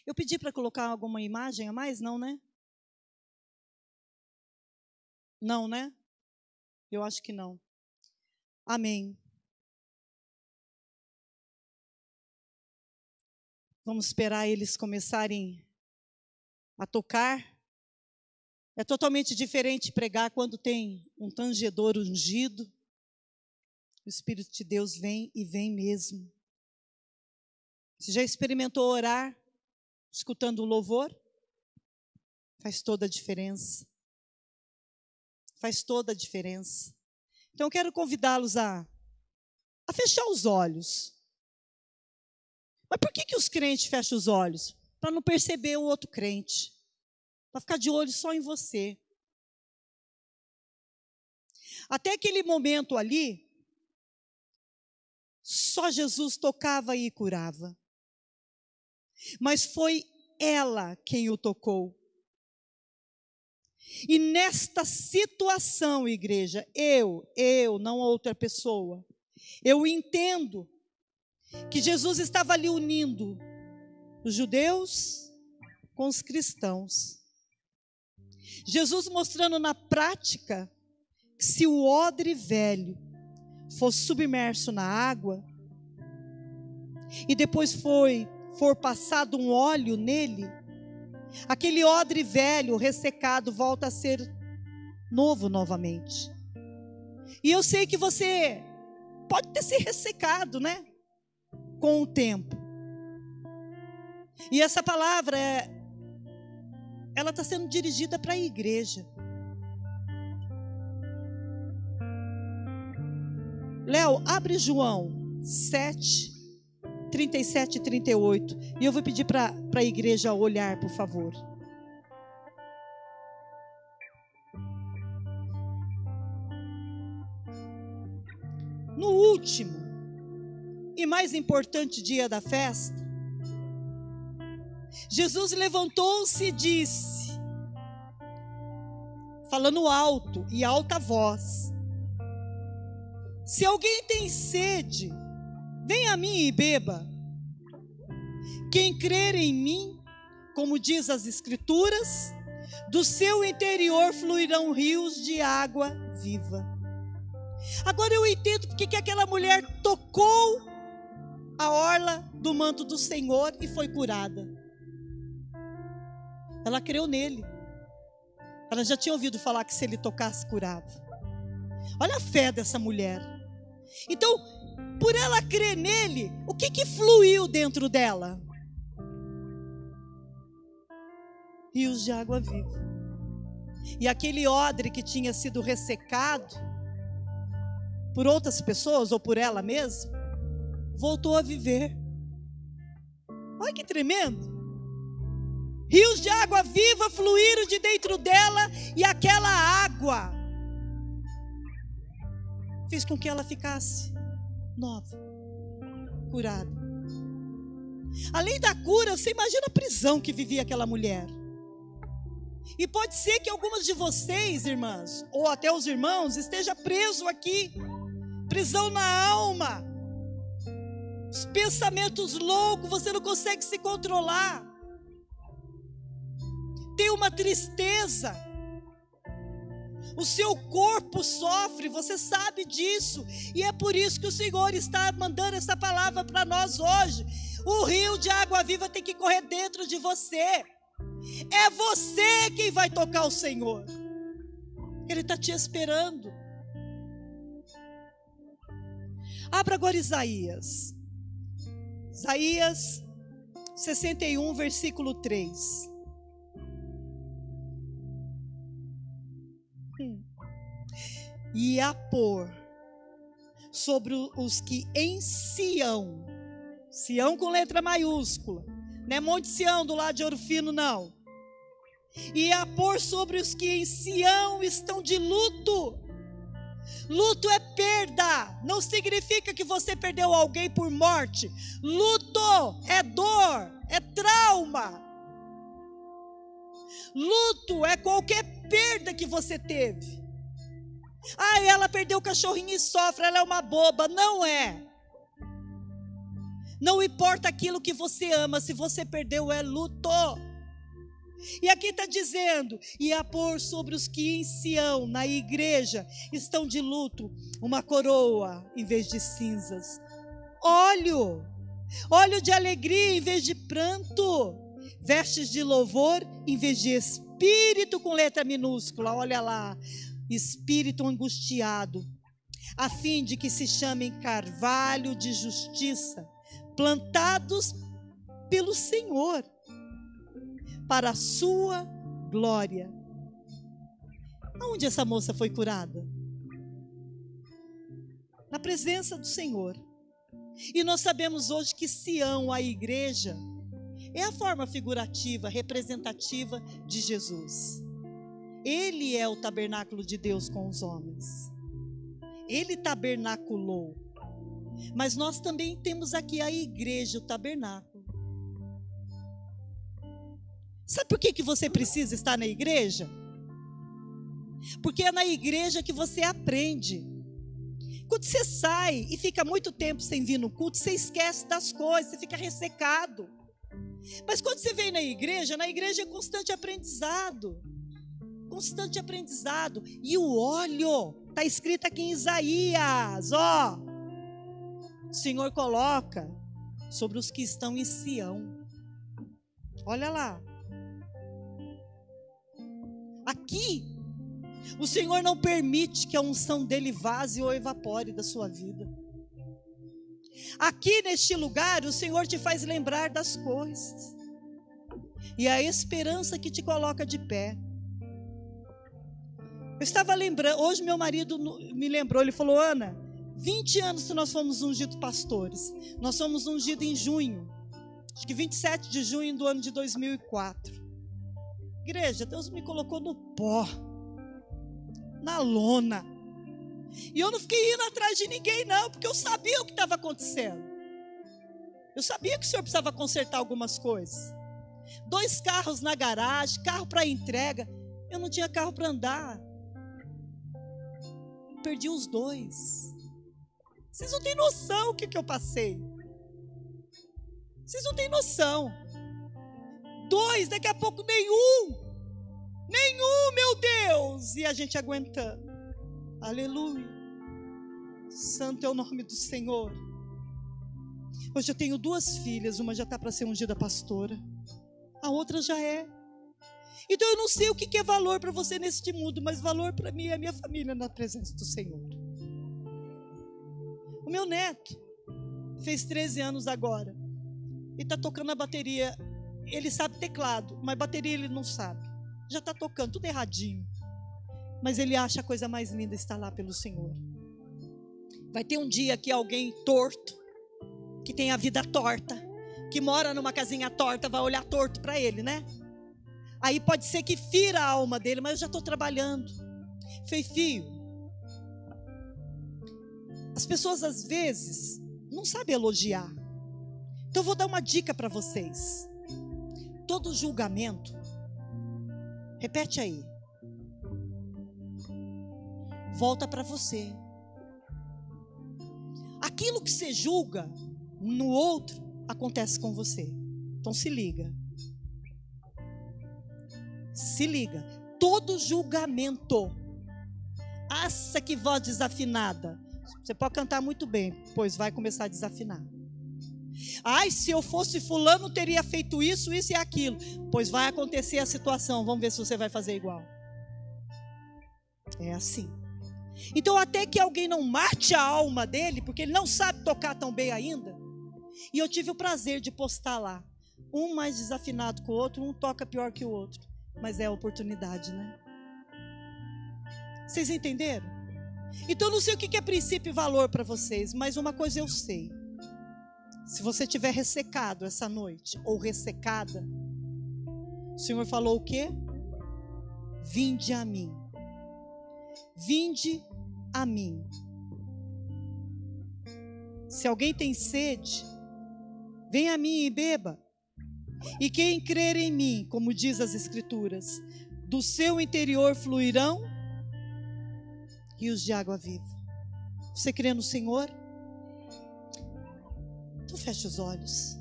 Eu pedi para colocar alguma imagem a mais? Não, né? Não, né? Eu acho que não. Amém. Vamos esperar eles começarem a tocar. É totalmente diferente pregar quando tem um tangedor ungido. O Espírito de Deus vem e vem mesmo. Você já experimentou orar escutando o louvor? Faz toda a diferença. Faz toda a diferença. Então eu quero convidá-los a fechar os olhos. Mas por que os crentes fecham os olhos? Para não perceber o outro crente. Para ficar de olho só em você. Até aquele momento ali, só Jesus tocava e curava. Mas foi ela quem o tocou. E nesta situação, igreja, eu, não outra pessoa, eu entendo que Jesus estava ali unindo os judeus com os cristãos. Jesus mostrando na prática que se o odre velho fosse submerso na água e depois for passado um óleo nele, aquele odre velho, ressecado, volta a ser novo novamente. E eu sei que você pode ter se ressecado, né? Com o tempo. E essa palavra, ela está sendo dirigida para a igreja. Léo, abre João 7, 37 e 38. E eu vou pedir para a igreja olhar, por favor. No último e mais importante dia da festa, Jesus levantou-se e disse, falando alto e alta voz: se alguém tem sede, venha a mim e beba. Quem crer em mim, como diz as Escrituras, do seu interior fluirão rios de água viva. Agora eu entendo porque que aquela mulher tocou a orla do manto do Senhor e foi curada. Ela creu nele. Ela já tinha ouvido falar que se ele tocasse, curava. Olha a fé dessa mulher. Então, por ela crer nele, o que fluiu dentro dela? Rios de água viva. E aquele odre que tinha sido ressecado por outras pessoas ou por ela mesma, voltou a viver. Olha que tremendo. Rios de água viva fluíram de dentro dela e aquela água fez com que ela ficasse nova, curada. Além da cura, você imagina a prisão que vivia aquela mulher. E pode ser que algumas de vocês, irmãs, ou até os irmãos, esteja preso aqui, prisão na alma, os pensamentos loucos, você não consegue se controlar, tem uma tristeza, o seu corpo sofre, você sabe disso, e é por isso que o Senhor está mandando essa palavra para nós hoje. O rio de água viva tem que correr dentro de você. É você quem vai tocar o Senhor. Ele está te esperando. Abra agora Isaías 61, versículo 3. E a pôr sobre os que em Sião, Sião com letra maiúscula, não é Monte Sião do lado de Ouro Fino, não. E a pôr sobre os que em Sião estão de luto. Luto é perda, não significa que você perdeu alguém por morte. Luto é dor, é trauma. Luto é qualquer perda que você teve. Ah, ela perdeu o cachorrinho e sofre, ela é uma boba. Não é. Não importa aquilo que você ama, se você perdeu, é luto. E aqui está dizendo, e a pôr sobre os que em Sião, na igreja, estão de luto, uma coroa em vez de cinzas, óleo de alegria em vez de pranto, vestes de louvor em vez de espírito com letra minúscula, olha lá, espírito angustiado, a fim de que se chamem carvalho de justiça, plantados pelo Senhor, para a sua glória. Aonde essa moça foi curada? Na presença do Senhor. E nós sabemos hoje que Sião, a igreja, é a forma figurativa, representativa de Jesus. Ele é o tabernáculo de Deus com os homens. Ele tabernaculou. Mas nós também temos aqui a igreja, o tabernáculo. Sabe por que você precisa estar na igreja? Porque é na igreja que você aprende. Quando você sai e fica muito tempo sem vir no culto, você esquece das coisas, você fica ressecado. Mas quando você vem na igreja é constante aprendizado. Constante aprendizado. E o óleo, está escrito aqui em Isaías, ó. O Senhor coloca sobre os que estão em Sião. Olha lá. Aqui, o Senhor não permite que a unção dele vaze ou evapore da sua vida. Aqui neste lugar, o Senhor te faz lembrar das coisas. E a esperança que te coloca de pé. Eu estava lembrando, hoje meu marido me lembrou, ele falou, Ana, 20 anos que nós fomos ungidos pastores. Nós fomos ungidos em junho, acho que 27 de junho do ano de 2004. Igreja, Deus me colocou no pó, na lona. E eu não fiquei indo atrás de ninguém não, porque eu sabia o que estava acontecendo. Eu sabia que o Senhor precisava consertar algumas coisas. 2 carros na garagem, carro para entrega. Eu não tinha carro para andar. Perdi os 2. Vocês não têm noção o que eu passei. Vocês não têm noção. 2, daqui a pouco nenhum, meu Deus. E a gente aguentando. Aleluia. Santo é o nome do Senhor. Hoje eu tenho 2 filhas, uma já está para ser ungida pastora, a outra já é. Então eu não sei o que é valor para você neste mundo, mas valor para mim é a minha família na presença do Senhor. O meu neto fez 13 anos agora e está tocando a bateria. Ele sabe teclado, mas bateria ele não sabe. Já está tocando tudo erradinho, mas ele acha a coisa mais linda estar lá pelo Senhor. Vai ter um dia que alguém torto, que tem a vida torta, que mora numa casinha torta, vai olhar torto para ele, né? Aí pode ser que fira a alma dele, mas eu já estou trabalhando. Filho, as pessoas às vezes não sabem elogiar. Então eu vou dar uma dica para vocês. Todo julgamento, repete aí, volta para você. Aquilo que você julga no outro, acontece com você. Então se liga. Se liga. Todo julgamento. Nossa, que voz desafinada. Você pode cantar muito bem, pois vai começar a desafinar. Ai, se eu fosse fulano, teria feito isso, isso e aquilo. Pois vai acontecer a situação. Vamos ver se você vai fazer igual. É assim. Então até que alguém não mate a alma dele, porque ele não sabe tocar tão bem ainda. E eu tive o prazer de postar lá. Um mais desafinado que o outro, um toca pior que o outro. Mas é a oportunidade, né? Vocês entenderam? Então eu não sei o que é princípio e valor para vocês, mas uma coisa eu sei. Se você estiver ressecado essa noite, ou ressecada, o Senhor falou o quê? Vinde a mim. Vinde a mim. Se alguém tem sede, venha a mim e beba. E quem crer em mim, como diz as Escrituras, do seu interior fluirão rios de água viva. Você crê no Senhor? Então feche os olhos.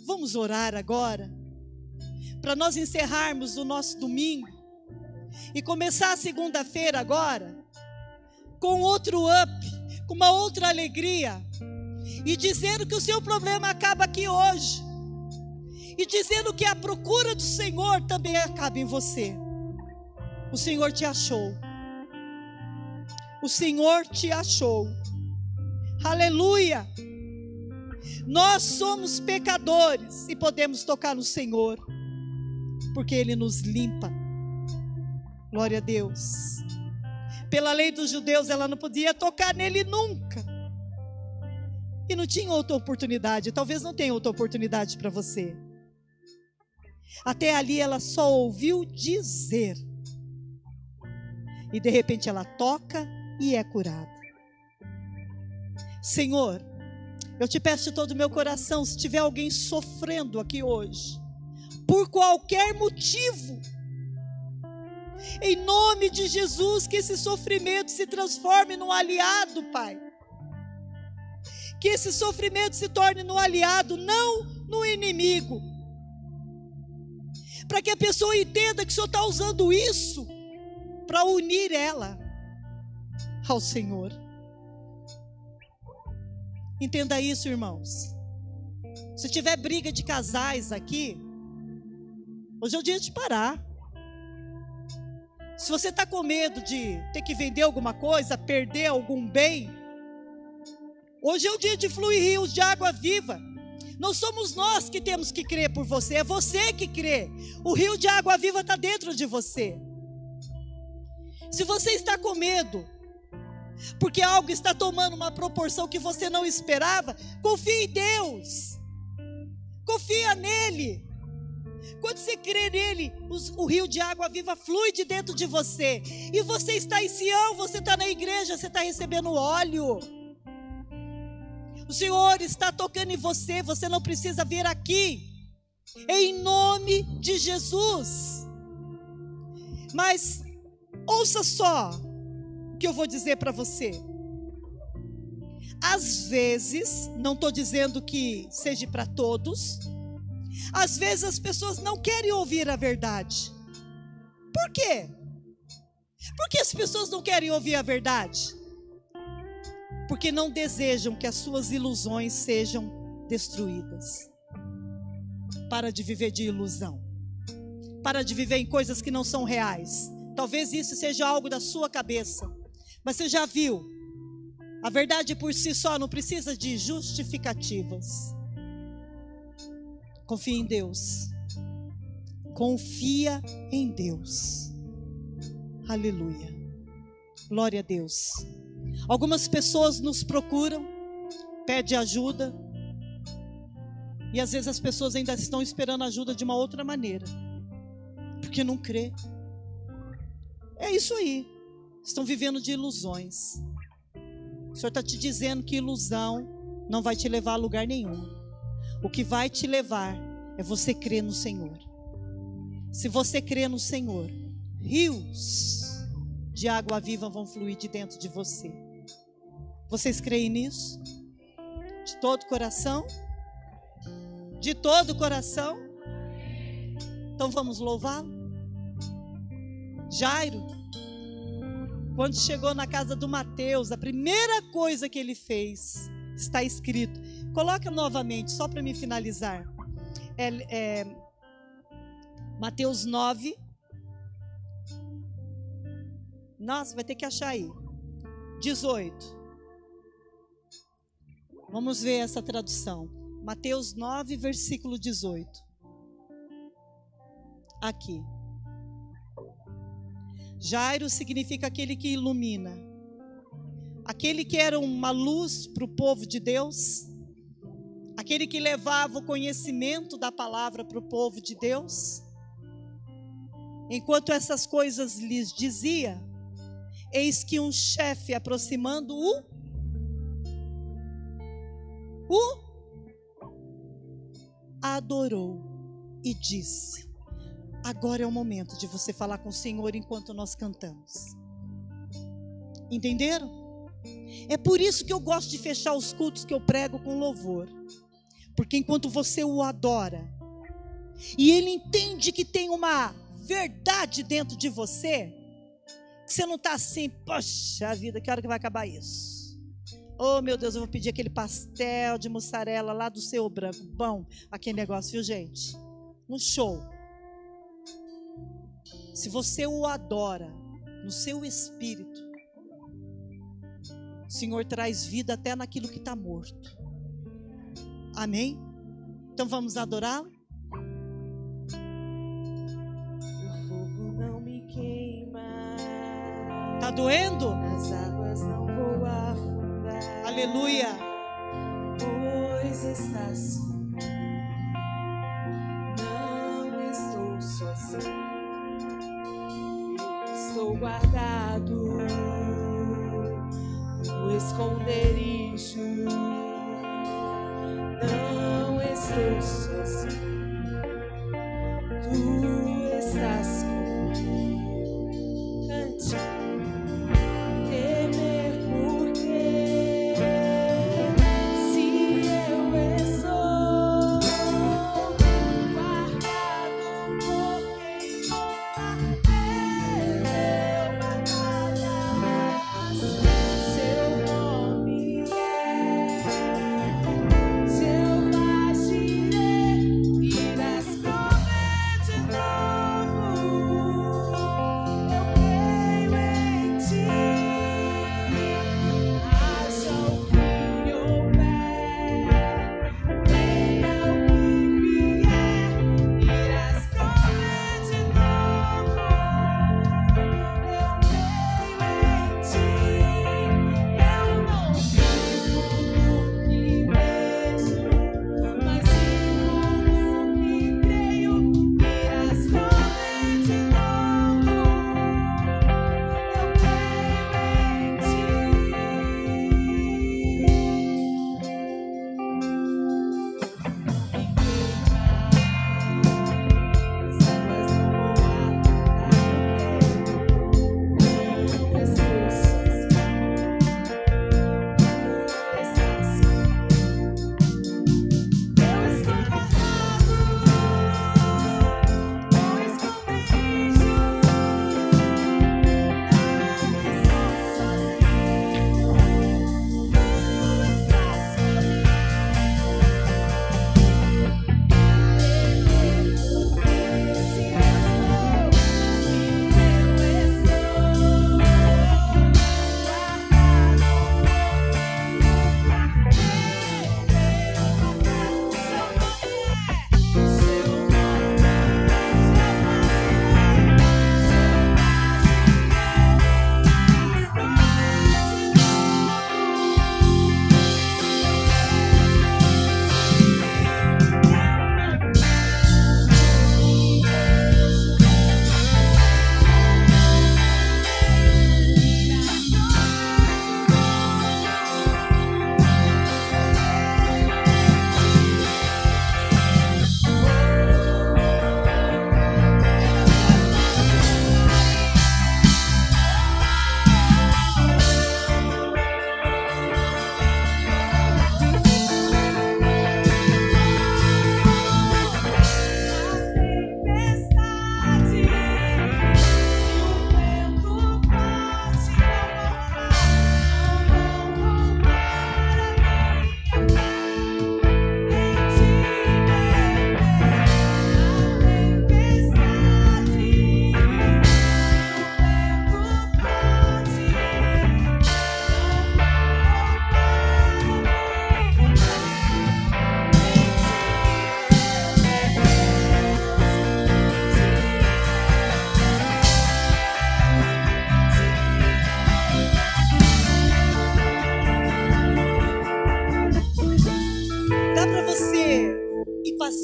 Vamos orar agora, para nós encerrarmos o nosso domingo e começar a segunda-feira agora com outro up, com uma outra alegria, e dizendo que o seu problema acaba aqui hoje, e dizendo que a procura do Senhor também acaba em você. O Senhor te achou. O Senhor te achou. Aleluia! Nós somos pecadores e podemos tocar no Senhor, porque Ele nos limpa. Glória a Deus. Pela lei dos judeus, ela não podia tocar nele nunca. E não tinha outra oportunidade. Talvez não tenha outra oportunidade para você. Até ali ela só ouviu dizer. E de repente ela toca e é curada. Senhor, eu te peço de todo o meu coração, se tiver alguém sofrendo aqui hoje, por qualquer motivo, em nome de Jesus, que esse sofrimento se transforme num aliado, Pai. Que esse sofrimento se torne num aliado, não no inimigo. Para que a pessoa entenda que o Senhor está usando isso para unir ela ao Senhor. Entenda isso, irmãos. Se tiver briga de casais aqui, hoje é o dia de parar. Se você está com medo de ter que vender alguma coisa, perder algum bem, hoje é o dia de fluir rios de água viva. Não somos nós que temos que crer por você, é você que crê. O rio de água viva está dentro de você. Se você está com medo porque algo está tomando uma proporção que você não esperava, confie em Deus. Confia nele. Quando você crê nele, o rio de água viva flui de dentro de você. E você está em Sião, você está na igreja, você está recebendo óleo. O Senhor está tocando em você, você não precisa vir aqui. Em nome de Jesus. Mas ouça só o que eu vou dizer para você. Às vezes, não estou dizendo que seja para todos, às vezes as pessoas não querem ouvir a verdade. Por quê? Por que as pessoas não querem ouvir a verdade? Porque não desejam que as suas ilusões sejam destruídas. Para de viver de ilusão. Para de viver em coisas que não são reais. Talvez isso seja algo da sua cabeça. Mas você já viu? A verdade por si só não precisa de justificativas. Confia em Deus. Confia em Deus. Aleluia. Glória a Deus. Algumas pessoas nos procuram, pedem ajuda. E às vezes as pessoas ainda estão esperando ajuda de uma outra maneira. Porque não crê. É isso aí. Estão vivendo de ilusões. O Senhor está te dizendo que ilusão não vai te levar a lugar nenhum. O que vai te levar é você crer no Senhor. Se você crer no Senhor, rios de água viva vão fluir de dentro de você. Vocês creem nisso? De todo o coração? De todo o coração? Então vamos louvá-lo. Jairo, quando chegou na casa do Mateus, a primeira coisa que ele fez, está escrito. Coloca novamente, só para me finalizar. Mateus 9. Nossa, vai ter que achar aí. 18. Vamos ver essa tradução. Mateus 9, versículo 18. Aqui. Jairo significa aquele que ilumina. Aquele que era uma luz para o povo de Deus. Aquele que levava o conhecimento da palavra para o povo de Deus. Enquanto essas coisas lhes dizia, eis que um chefe aproximando o adorou e disse: agora é o momento de você falar com o Senhor enquanto nós cantamos. Entenderam? É por isso que eu gosto de fechar os cultos que eu prego com louvor. Porque enquanto você o adora, e ele entende que tem uma verdade dentro de você, que você não está assim, poxa vida, que hora que vai acabar isso? Oh meu Deus, eu vou pedir aquele pastel de mussarela lá do Seu Branco. Bom, aquele negócio, viu gente? Um show. Se você o adora no seu espírito, o Senhor traz vida até naquilo que está morto. Amém? Então vamos adorá-lo? O fogo não me queima. Tá doendo? Nas águas não vou afundar. Aleluia. Pois estás comigo. Não estou sozinho. Estou guardado no esconderijo. Não estou sozinho. Tu estás comigo. Cante. Temer por quê? Se eu estou guardado por quem meu batalhas, seu nome é Jeová Jireh.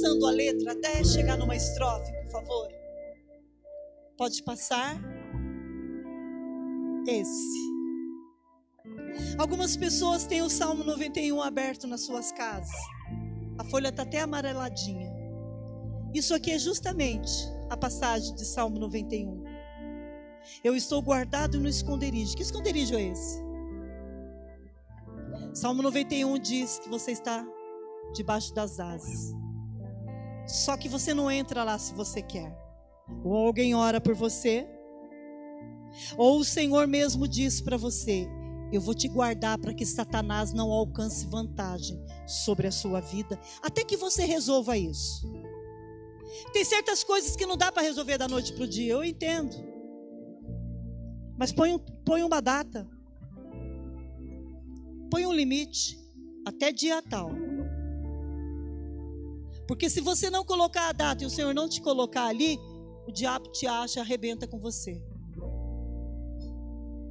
passando a letra até chegar numa estrofe, por favor? Pode passar. Esse. Algumas pessoas têm o Salmo 91 aberto nas suas casas. A folha está até amareladinha. Isso aqui é justamente a passagem de Salmo 91. Eu estou guardado no esconderijo. Que esconderijo é esse? Salmo 91 diz que você está debaixo das asas. Só que você não entra lá se você quer. Ou alguém ora por você, ou o Senhor mesmo diz para você: eu vou te guardar para que Satanás não alcance vantagem sobre a sua vida, até que você resolva isso. Tem certas coisas que não dá para resolver da noite para o dia, eu entendo. Mas põe uma data. Põe um limite, até dia tal. Porque se você não colocar a data e o Senhor não te colocar ali, o diabo te acha e arrebenta com você.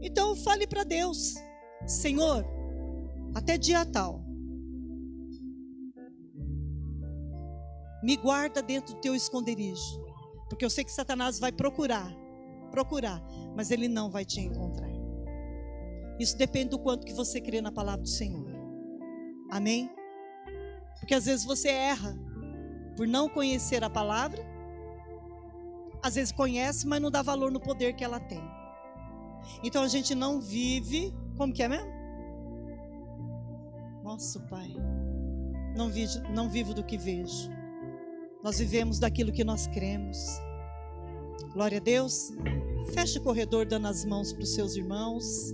Então fale para Deus: Senhor, até dia tal, me guarda dentro do teu esconderijo, porque eu sei que Satanás vai procurar, mas ele não vai te encontrar. Isso depende do quanto que você crê na palavra do Senhor. Amém? Porque às vezes você erra por não conhecer a palavra. Às vezes conhece, mas não dá valor no poder que ela tem. Então a gente não vive, como que é mesmo? Nossa, Pai, não vivo do que vejo. Nós vivemos daquilo que nós cremos. Glória a Deus. Feche o corredor dando as mãos para os seus irmãos.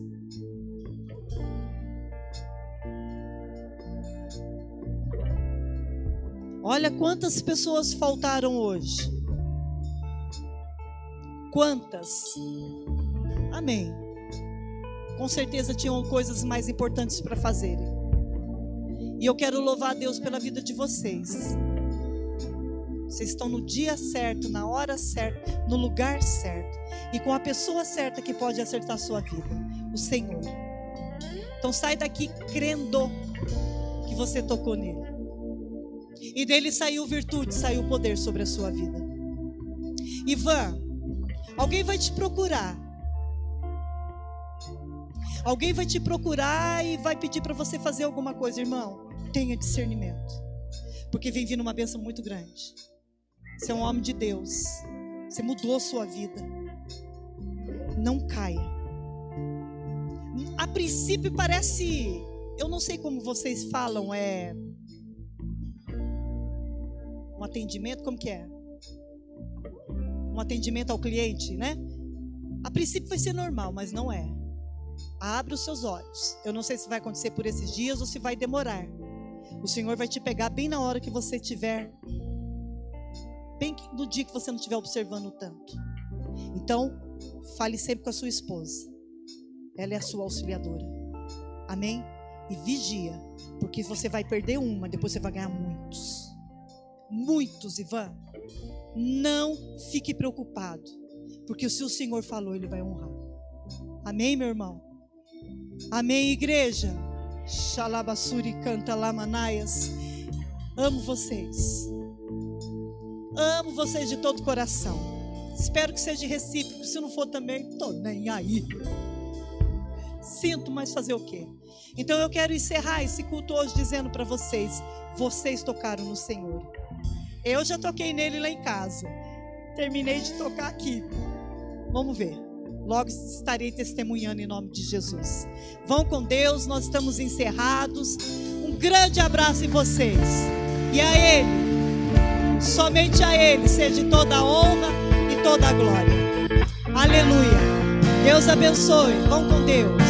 Olha quantas pessoas faltaram hoje. Quantas? Amém. Com certeza tinham coisas mais importantes para fazerem. E eu quero louvar a Deus pela vida de vocês. Vocês estão no dia certo, na hora certa, no lugar certo. E com a pessoa certa que pode acertar a sua vida, o Senhor. Então sai daqui crendo que você tocou nele. E dele saiu virtude, saiu poder sobre a sua vida. Ivan, alguém vai te procurar. Alguém vai te procurar e vai pedir para você fazer alguma coisa, irmão. Tenha discernimento, porque vem vindo uma bênção muito grande. Você é um homem de Deus. Você mudou a sua vida. Não caia. A princípio parece, eu não sei como vocês falam, um atendimento, como que é? Um atendimento ao cliente, né? A princípio vai ser normal, mas não é. Abre os seus olhos. Eu não sei se vai acontecer por esses dias ou se vai demorar. O Senhor vai te pegar bem na hora que você estiver, bem no dia que você não estiver observando tanto. Então, fale sempre com a sua esposa. Ela é a sua auxiliadora. Amém? E vigia, porque você vai perder uma, depois você vai ganhar muitos. Muitos, Ivan. Não fique preocupado, porque se o Senhor falou, Ele vai honrar. Amém, meu irmão? Amém, igreja? Xalabassuri canta lamanaias. Amo vocês. Amo vocês de todo o coração. Espero que seja recíproco. Se não for também, tô nem aí. Sinto, mas fazer o quê? Então eu quero encerrar esse culto hoje dizendo para vocês: vocês tocaram no Senhor. Eu já toquei nele lá em casa. Terminei de tocar aqui. Vamos ver. Logo estarei testemunhando em nome de Jesus. Vão com Deus, nós estamos encerrados. Um grande abraço em vocês. E a Ele, somente a Ele, seja toda a honra e toda a glória. Aleluia. Deus abençoe. Vão com Deus.